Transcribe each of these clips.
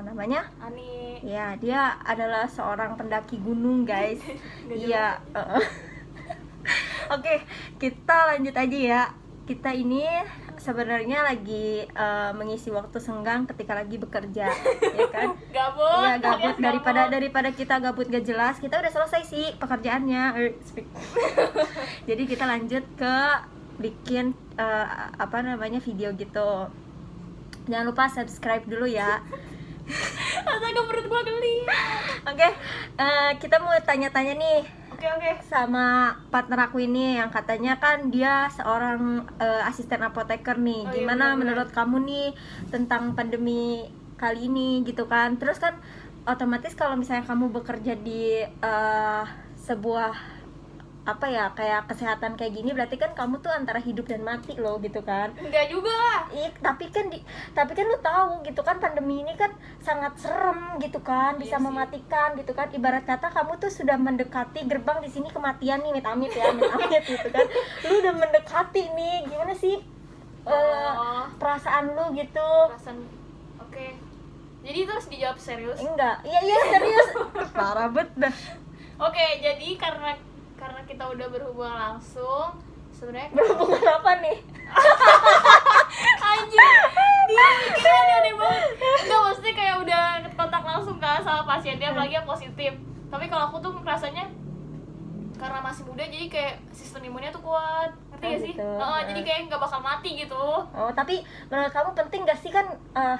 namanya Ani. ya, dia adalah seorang pendaki gunung guys. Iya. Oke, kita lanjut aja ya. Kita ini sebenarnya lagi mengisi waktu senggang ketika lagi bekerja, ya kan? Gabut. Iya, gabut. alias Daripada kita gabut gak jelas, kita udah selesai sih pekerjaannya. Jadi kita lanjut ke bikin video gitu. Jangan lupa subscribe dulu ya. Astaga, perut gua geli. Oke, kita mau tanya-tanya nih Oke. sama partner aku ini yang katanya kan dia seorang asisten apoteker nih. Oh, iya, Gimana benar-benar. menurut kamu nih tentang pandemi kali ini gitu kan? Terus kan otomatis kalau misalnya kamu bekerja di sebuah kayak kesehatan kayak gini, berarti kan kamu tuh antara hidup dan mati loh gitu kan. Enggak juga lah. Tapi kan lu tahu gitu kan, pandemi ini kan sangat serem gitu kan, bisa Iya sih. mematikan gitu kan. Ibarat kata kamu tuh sudah mendekati gerbang di sini kematian nih, amit-amit ya, amit-amit gitu kan. Lu udah mendekati nih, gimana sih perasaan lu gitu? Perasaan. Oke. Jadi itu harus dijawab serius. Enggak, iya serius. Parah banget dah. Oke, jadi karena kita udah berhubungan langsung, sebenarnya Berhubungan apa nih? anjir, dia mikirnya aneh banget. Enggak, maksudnya kayak udah kontak langsung kan sama pasiennya, apalagi yang positif. Tapi kalau aku tuh rasanya karena masih muda, jadi kayak sistem imunnya tuh kuat, ngerti Oh, gak sih? gitu. Jadi kayak nggak bakal mati gitu. Oh, tapi menurut kamu penting gak sih kan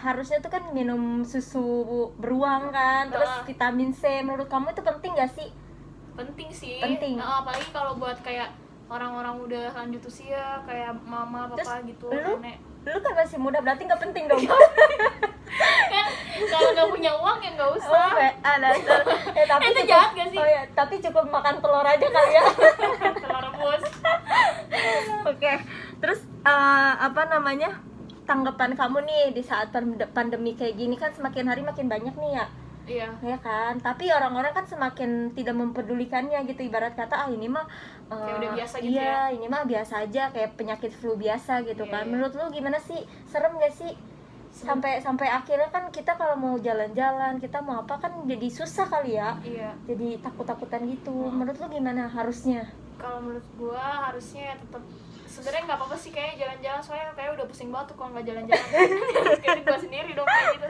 harusnya tuh kan minum susu beruang kan, terus vitamin C, menurut kamu itu penting gak sih? Penting sih. Penting. Apalagi kalau buat kayak orang-orang udah lanjut usia, kayak mama, papa Terus gitu, lu nenek. kan masih muda, berarti nggak penting dong. Kan kalau nggak punya uang ya nggak usah. Ada tapi Itu cukup, jahat gak sih? oh ya, tapi cukup makan telur aja kali ya. Telur rebus. Oke, terus tanggapan kamu nih di saat pandemi kayak gini kan semakin hari makin banyak nih ya. Iya. Ya kan, tapi orang-orang kan semakin tidak mempedulikannya gitu, ibarat kata ini mah Kayak udah biasa gitu iya, ini mah biasa aja, kayak penyakit flu biasa gitu Iya, kan. iya. Menurut lu gimana sih, serem gak sih sampai akhirnya kan kita kalau mau jalan-jalan, kita mau apa kan jadi susah kali ya, Iya. jadi takut-takutan gitu. Menurut lu gimana harusnya? Kalau menurut gua harusnya tetap, sebenarnya nggak apa-apa sih kayak jalan-jalan, soalnya kayak udah pusing banget tuh kalau nggak jalan-jalan. Kayak gua sendiri dong kayak gitu.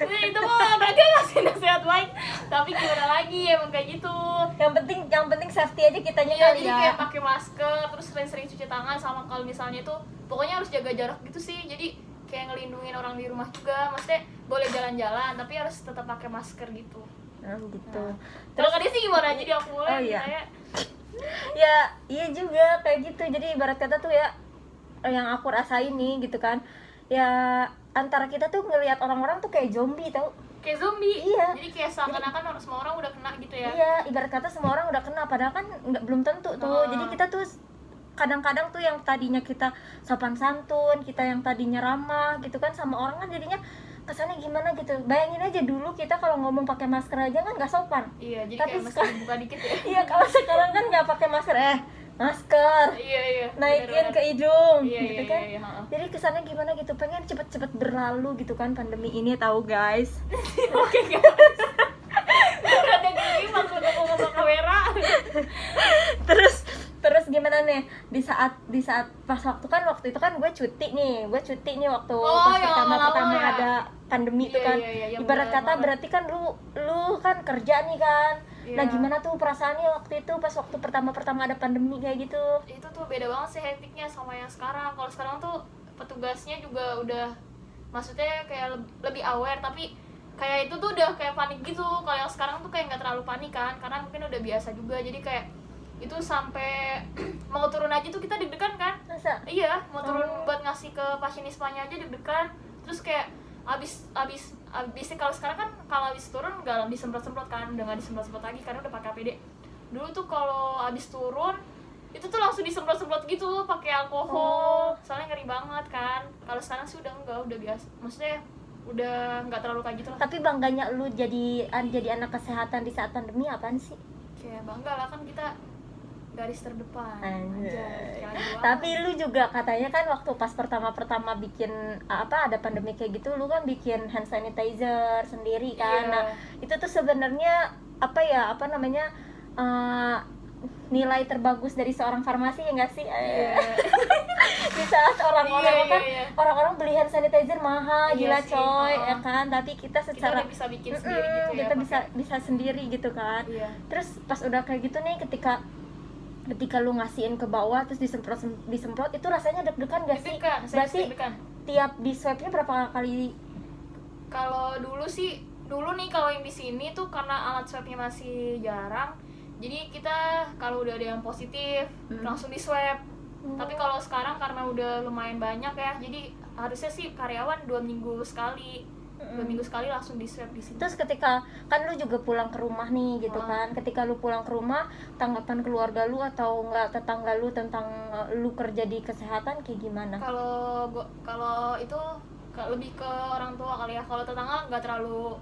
Jadi itu mah berarti ngasih nasihat baik, tapi gimana lagi, emang kayak gitu. Yang penting safety aja kitanya Iya, kali jadi ya. kayak pakai masker, terus sering-sering cuci tangan, sama kalau misalnya tuh pokoknya harus jaga jarak gitu sih. Jadi kayak ngelindungin orang di rumah juga, maksudnya boleh jalan-jalan tapi harus tetap pakai masker gitu. Gitu. Kalau tadi sih gimana? Jadi aku mulai Oh, iya. kayak Ya iya juga kayak gitu, jadi ibarat kata tuh ya, yang aku rasain nih gitu kan ya, antara kita tuh ngelihat orang-orang tuh kayak zombie tau. kayak zombie. Iya. Jadi kayak seakan-akan semua orang udah kena gitu ya. Iya, ibarat kata semua orang udah kena, padahal kan belum tentu tuh. Jadi kita tuh kadang-kadang tuh yang tadinya kita sopan santun, kita yang tadinya ramah gitu kan sama orang, kan jadinya kesannya gimana gitu. Bayangin aja dulu kita kalau ngomong pakai masker aja kan nggak sopan. Iya, jadi Tapi kayak masih dibuka dikit ya. Iya, kalau sekarang kan nggak pakai masker, masker Iya. naikin Bener-bener. ke hidung Iya, gitu iya, kan. iya, heeh. Jadi kesannya gimana gitu, pengen cepet-cepet berlalu gitu kan pandemi ini, tahu guys. Oke, guys. Ada gini maksud aku ngomong kamera. terus gimana nih di saat pas waktu itu kan gue cuti nih waktu pas yang pertama lama-lama ya? ada pandemi itu Iya, kan. iya, yang Ibarat bener kata banget. berarti kan lu kan kerja nih kan. Iya. Nah gimana tuh perasaannya waktu itu pas waktu pertama ada pandemi kayak gitu? Itu tuh beda banget sih hektiknya sama yang sekarang. Kalau sekarang tuh petugasnya juga udah, maksudnya kayak lebih aware, tapi kayak itu tuh udah kayak panik gitu. Kalau yang sekarang tuh kayak nggak terlalu panik kan, karena mungkin udah biasa juga. Jadi kayak itu sampai mau turun aja tuh kita deg-degan kan. Masa? Iya, mau turun buat ngasih ke pasien ismanya aja deg-degan. Terus kayak abisnya kalau sekarang kan kalau abis turun nggak disemprot-semprot kan, udah nggak disemprot-semprot lagi karena udah pakai APD. Dulu tuh kalau abis turun itu tuh langsung disemprot-semprot gitu pakai alkohol, soalnya ngeri banget kan. Kalau sekarang sih udah enggak, udah biasa, maksudnya udah nggak terlalu kayak gitu lah. Tapi bangganya lu jadi anak kesehatan di saat pandemi apaan sih? Kayak bangga lah kan kita garis terdepan. Anjay. Anjay, keren Tapi banget. lu juga katanya kan waktu pas pertama bikin ada pandemi kayak gitu, lu kan bikin hand sanitizer sendiri kan. Iya. Nah, itu tuh sebenarnya apa namanya nilai terbagus dari seorang farmasi ya nggak sih? Iya. Di saat orang-orang Iya, kan iya. orang-orang beli hand sanitizer mahal, Iya gila sih, coy, heeh. ya kan? Tapi kita Kita secara udah bisa bikin sendiri gitu ya. kita pakai- bisa sendiri gitu kan. Iya. Terus pas udah kayak gitu nih, ketika lu ngasihin ke bawah terus disemprot itu rasanya deg-degan gak sih? Deg-degan, saya Berarti deg-degan. tiap di swabnya berapa kali? Kalau dulu nih kalau yang di sini tuh karena alat swabnya masih jarang, jadi kita kalau udah ada yang positif langsung di swab. Tapi kalau sekarang karena udah lumayan banyak ya, jadi harusnya sih karyawan 2 minggu sekali, 2 minggu sekali langsung di swab di sini. Terus ketika kan lu juga pulang ke rumah nih gitu Oh. kan, ketika lu pulang ke rumah, tanggapan keluarga lu atau enggak tetangga lu tentang lu kerja di kesehatan kayak gimana? Kalau itu lebih ke orang tua kali ya. Kalau tetangga nggak terlalu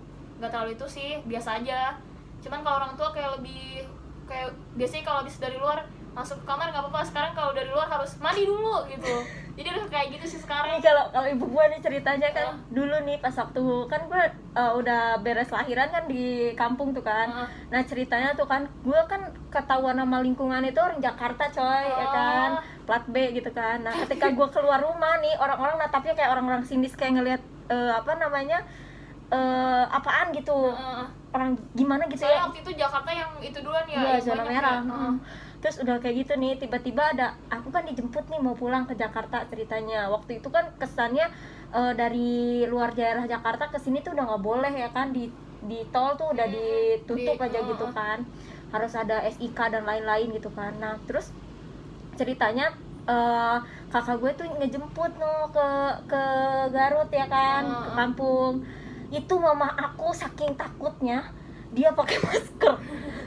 itu sih, biasa aja. Cuman kalau orang tua kayak lebih kayak biasanya kalau habis dari luar masuk ke kamar nggak apa-apa, sekarang kalau dari luar harus mandi dulu gitu. Jadi udah kayak gitu sih sekarang. Ini kalau ibu gua nih ceritanya kan Oh. dulu nih pas waktu kan gua udah beres lahiran kan di kampung tuh kan. Oh. Nah ceritanya tuh kan gua kan ketahuan nama lingkungan itu orang Jakarta coy, ya kan, plat B gitu kan. Nah ketika gua keluar rumah nih, orang-orang natapnya kayak orang-orang sinis, kayak ngelihat apaan gitu, orang gimana gitu Soalnya ya. waktu itu Jakarta yang itu duluan ya, Iya, yang zona banyak merah. ya. Terus udah kayak gitu nih, tiba-tiba aku kan dijemput nih mau pulang ke Jakarta ceritanya. Waktu itu kan kesannya dari luar daerah Jakarta ke sini tuh udah nggak boleh ya kan, di tol tuh udah ditutup aja gitu kan. Harus ada SIK dan lain-lain gitu kan. Nah, terus ceritanya kakak gue tuh ngejemput ke Garut ya kan, ke kampung. Itu mama aku saking takutnya dia pakai masker.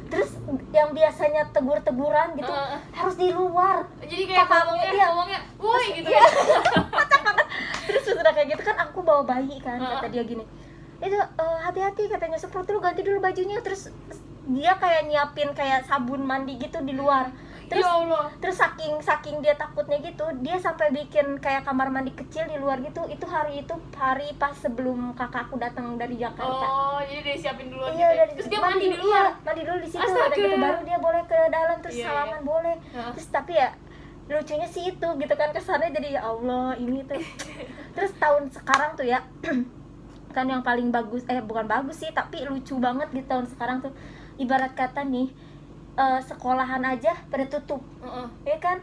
Terus yang biasanya tegur-teguran gitu harus di luar. Jadi kayak ngomongnya, woi gitu. Iya. Terus sudah kayak gitu kan aku bawa bayi kan, kata dia gini, itu hati-hati katanya, semprot dulu, ganti dulu bajunya. Terus dia kayak nyiapin kayak sabun mandi gitu di luar. Terus Ya Allah. terus saking dia takutnya gitu, dia sampai bikin kayak kamar mandi kecil di luar gitu. Itu hari pas sebelum kakakku datang dari Jakarta. Oh, jadi dia siapin duluan Iya, gitu. dari Terus dia mandi di luar. iya, mandi dulu di situ, Astaga. ada gitu, baru dia boleh ke dalam, terus Iya, salaman iya. boleh. Heeh. Terus tapi ya lucunya sih itu gitu kan, kesannya jadi ya Allah ini tuh. Terus tahun sekarang tuh ya kan yang paling bagus, bukan bagus sih, tapi lucu banget gitu tahun sekarang tuh. Ibarat kata nih sekolahan aja pada tutup, ya kan?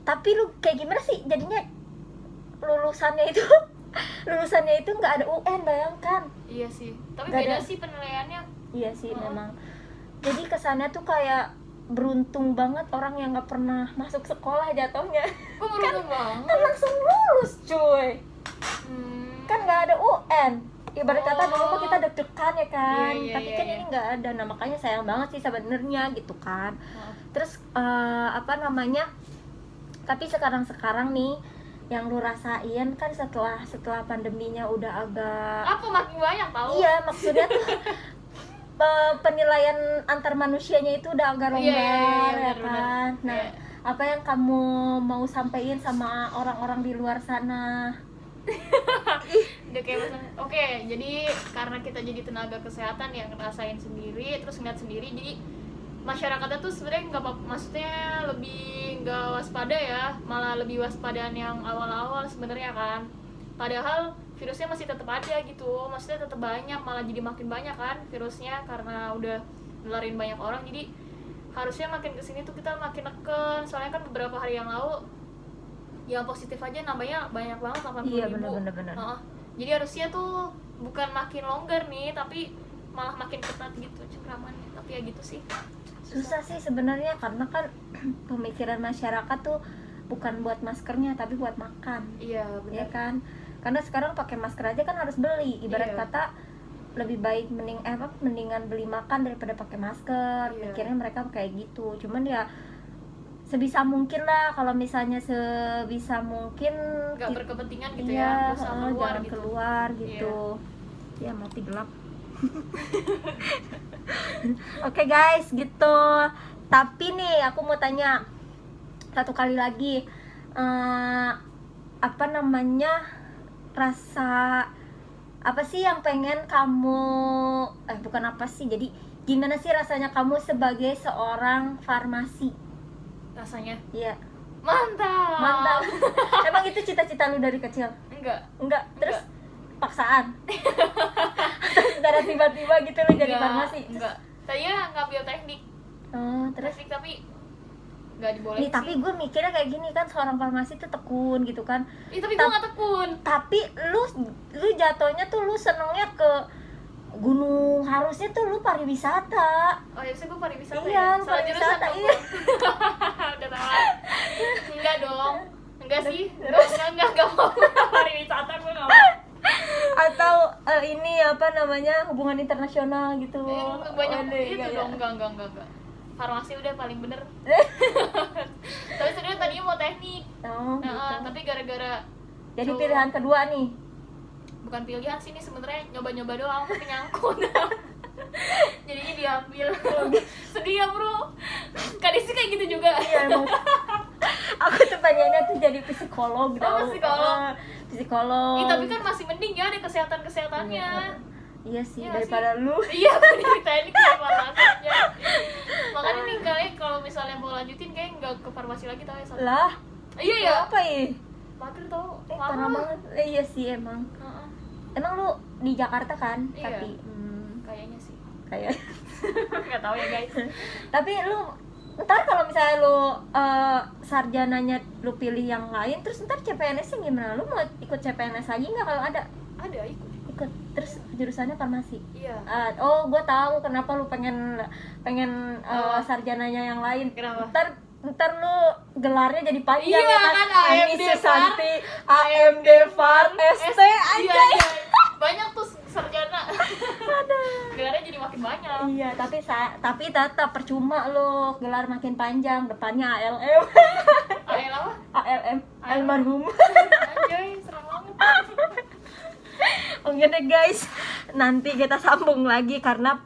Tapi lu kayak gimana sih jadinya lulusannya itu nggak ada UN, bayangkan. Iya sih. Tapi Gak beda ada. sih penilaiannya. Iya sih memang. Jadi kesannya tuh kayak beruntung banget orang yang nggak pernah masuk sekolah jatuhnya. Gue beruntung banget. Kan langsung lulus cuy, kan nggak ada UN. Ibarat kata dulu mah kita deg-degan ya kan, Iya, tapi iya, kan iya. ini nggak ada. Nah makanya sayang banget sih sebenarnya gitu kan. Terus tapi sekarang nih yang lu rasain kan setelah pandeminya udah agak, Apa makin banyak tahu? iya maksudnya tuh penilaian antar manusianya itu udah agak longgar, Iya, ya benar-benar. kan. Nah Iya. apa yang kamu mau sampaikan sama orang-orang di luar sana? Udah kayak pesan, oke, jadi karena kita jadi tenaga kesehatan yang ngerasain sendiri, terus ngeliat sendiri, jadi masyarakatnya tuh sebenarnya nggak maksudnya lebih nggak waspada ya, malah lebih waspadaan yang awal-awal sebenarnya kan. Padahal virusnya masih tetap ada gitu, maksudnya tetap banyak, malah jadi makin banyak kan virusnya karena udah nularin banyak orang. Jadi harusnya makin kesini tuh kita makin neken, soalnya kan beberapa hari yang lalu yang positif aja nambahnya banyak banget, 80.000. Iya, benar. Jadi harusnya tuh bukan makin longgar nih, tapi malah makin ketat gitu cengkramannya. Tapi ya gitu sih. Susah sih sebenarnya, karena kan pemikiran masyarakat tuh bukan buat maskernya tapi buat makan, Iya, ya benar. kan? Karena sekarang pakai masker aja kan harus beli. Ibarat Iya. kata lebih baik mendingan beli makan daripada pakai masker. Iya. Mikirnya mereka kayak gitu. Cuman ya sebisa mungkin lah, kalau misalnya sebisa mungkin Nggak berkepentingan gitu iya, ya, berusaha keluar jangan gitu. keluar gitu. Ya mati gelap. Oke guys, gitu. Tapi nih aku mau tanya satu kali lagi, apa namanya, rasa apa sih yang pengen kamu, bukan apa sih, jadi gimana sih rasanya kamu sebagai seorang farmasi? Rasanya Iya. mantap. Emang itu cita-cita lu dari kecil? Enggak. Terus paksaan? Secara tiba-tiba gitu lu jadi farmasi? Enggak. Tadinya ngambil teknik. Terus Teknik tapi nggak dibolehin nih, tapi sih. gue mikirnya kayak gini kan, seorang farmasi tuh tekun gitu kan. Tapi gue nggak tekun. Tapi lu jatuhnya tuh lu senengnya ke gunung, harusnya tuh lu pariwisata. Oh ya, gue pariwisata. Iya, ya? Salah jurusan pariwisata, dong iya. gua. Udah tahu. Enggak dong. Enggak sih. Enggak mau pariwisata, gue nggak mau. Atau ini apa namanya, hubungan internasional gitu. Banyak Waduh, itu enggak ya. dong. Enggak. Farmasi udah paling bener. Tapi sebenarnya tadinya mau teknik. Gitu. Tapi gara-gara Jadi cowok- pilihan kedua nih. bukan pilihan sih, ini sebenarnya nyoba-nyoba doang tapi nyangkut. Jadinya diambil. Sedih ya bro. Kadisi kayak gitu juga. Iya, emang. Aku tuh pengennya tuh jadi psikolog tau. Psikolog. Psikolog. Tapi kan masih mending ya ada kesehatan-kesehatannya. Iya sih, Iya daripada lu. Iya, di teknik farmasi aja. Makanya nih kalian kalau misalnya mau lanjutin kayak nggak ke farmasi lagi tau ya. Lah, Iya ya. apa ya? Mager tau. Parah banget. Iya sih emang. Heeh. Emang lu di Jakarta kan? Iya. Tapi Kayaknya sih. kayak Nggak tahu ya guys. tapi lu ntar kalau misalnya lu sarjananya lu pilih yang lain, terus ntar CPNS-nya gimana? Lu mau ikut CPNS lagi nggak kalau ada? Ada ikut. Terus jurusannya farmasi. Iya. Oh, gue tahu kenapa lu pengen sarjananya yang lain. Kenapa? Ntar lu gelarnya jadi panjang. Iya, ya kan, Eni AMD Susanti, AMD Far, ST Iya. anjay. Banyak tuh sarjana. Gelarnya jadi makin banyak. Iya, tapi tetap percuma lo, gelar makin panjang, depannya ALM. AL apa? ALM, almarhum. Anjay, serem banget. Oke deh guys, nanti kita sambung lagi karena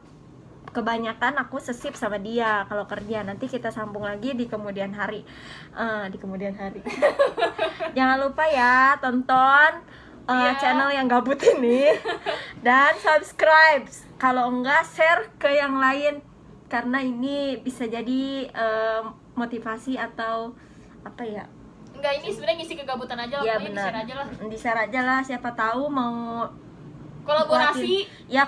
kebanyakan aku sesip sama dia kalau kerja. Nanti kita sambung lagi di kemudian hari. Jangan lupa ya tonton Iya. channel yang gabut ini dan subscribe. Kalau enggak share ke yang lain karena ini bisa jadi motivasi atau apa ya? Enggak, ini sebenarnya ngisi kegabutan aja lah. Iya Pokoknya benar. di-share aja lah. Di share aja lah, siapa tahu mau Kolaborasi. ya